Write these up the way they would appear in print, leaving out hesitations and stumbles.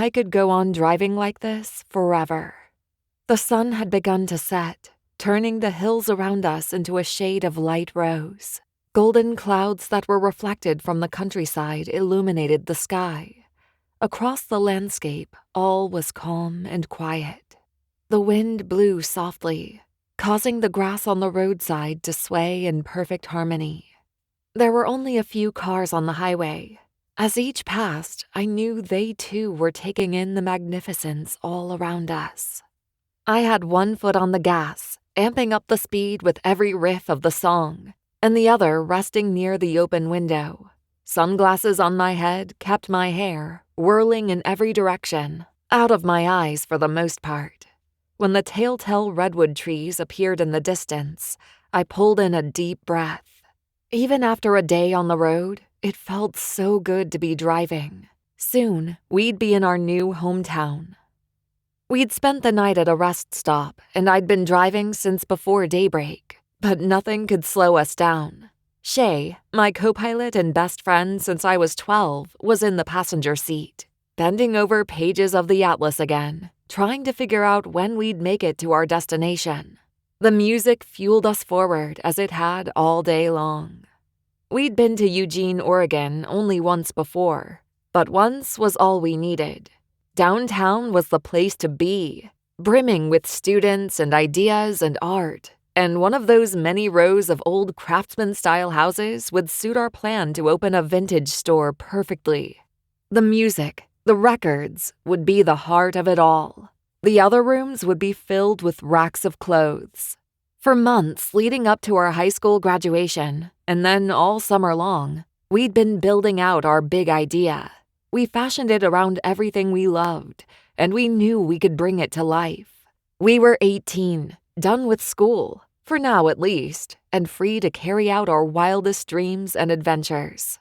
I could go on driving like this forever. The sun had begun to set, turning the hills around us into a shade of light rose. Golden clouds that were reflected from the countryside illuminated the sky. Across the landscape, all was calm and quiet. The wind blew softly, causing the grass on the roadside to sway in perfect harmony. There were only a few cars on the highway. As each passed, I knew they too were taking in the magnificence all around us. I had one foot on the gas, amping up the speed with every riff of the song, and the other resting near the open window. Sunglasses on my head kept my hair whirling in every direction, out of my eyes for the most part. When the telltale redwood trees appeared in the distance, I pulled in a deep breath. Even after a day on the road, it felt so good to be driving. Soon, we'd be in our new hometown. We'd spent the night at a rest stop, and I'd been driving since before daybreak, but nothing could slow us down. Shay, my co-pilot and best friend since I was 12, was in the passenger seat, bending over pages of the atlas again, trying to figure out when we'd make it to our destination. The music fueled us forward as it had all day long. We'd been to Eugene, Oregon only once before, but once was all we needed. Downtown was the place to be, brimming with students and ideas and art, and one of those many rows of old craftsman-style houses would suit our plan to open a vintage store perfectly. The music, the records, would be the heart of it all. The other rooms would be filled with racks of clothes. For months leading up to our high school graduation, and then all summer long, we'd been building out our big idea. We fashioned it around everything we loved, and we knew we could bring it to life. We were 18, done with school, for now at least, and free to carry out our wildest dreams and adventures.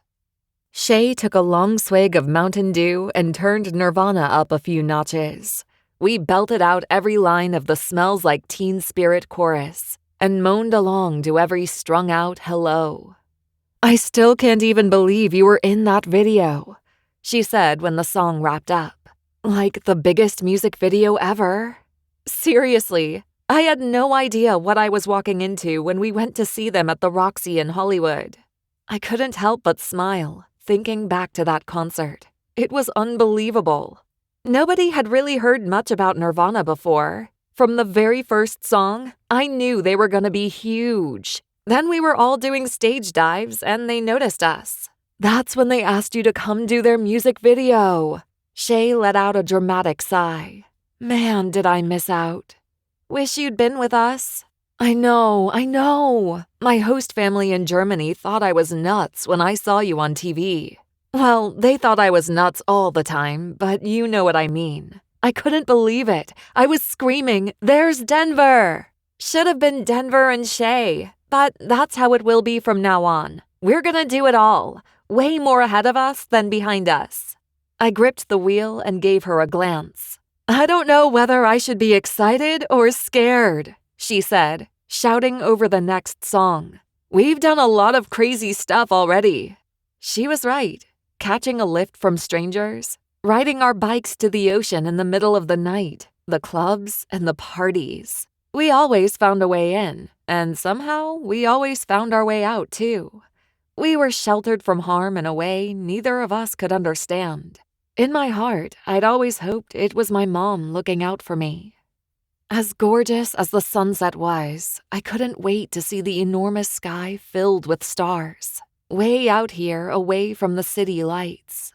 Shay took a long swig of Mountain Dew and turned Nirvana up a few notches. We belted out every line of the Smells Like Teen Spirit chorus and moaned along to every strung-out hello. "I still can't even believe you were in that video," she said when the song wrapped up. "Like the biggest music video ever." Seriously, I had no idea what I was walking into when we went to see them at the Roxy in Hollywood. I couldn't help but smile, thinking back to that concert. It was unbelievable. Nobody had really heard much about Nirvana before. From the very first song, I knew they were going to be huge. Then we were all doing stage dives and they noticed us. That's when they asked you to come do their music video. Shay let out a dramatic sigh. Man, did I miss out. Wish you'd been with us. I know. My host family in Germany thought I was nuts when I saw you on TV. Well, they thought I was nuts all the time, but you know what I mean. I couldn't believe it. I was screaming, "There's Denver!" Should have been Denver and Shay, but that's how it will be from now on. We're gonna do it all, way more ahead of us than behind us. I gripped the wheel and gave her a glance. "I don't know whether I should be excited or scared," she said, shouting over the next song. "We've done a lot of crazy stuff already." She was right. Catching a lift from strangers, riding our bikes to the ocean in the middle of the night, the clubs and the parties. We always found a way in, and somehow we always found our way out too. We were sheltered from harm in a way neither of us could understand. In my heart, I'd always hoped it was my mom looking out for me. As gorgeous as the sunset was, I couldn't wait to see the enormous sky filled with stars. Way out here, away from the city lights.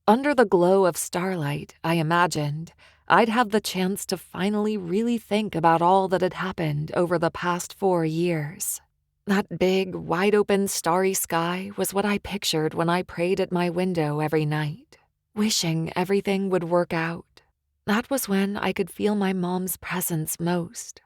Under the glow of starlight, I imagined, I'd have the chance to finally really think about all that had happened over the past 4 years. That big, wide-open, starry sky was what I pictured when I prayed at my window every night, wishing everything would work out. That was when I could feel my mom's presence most.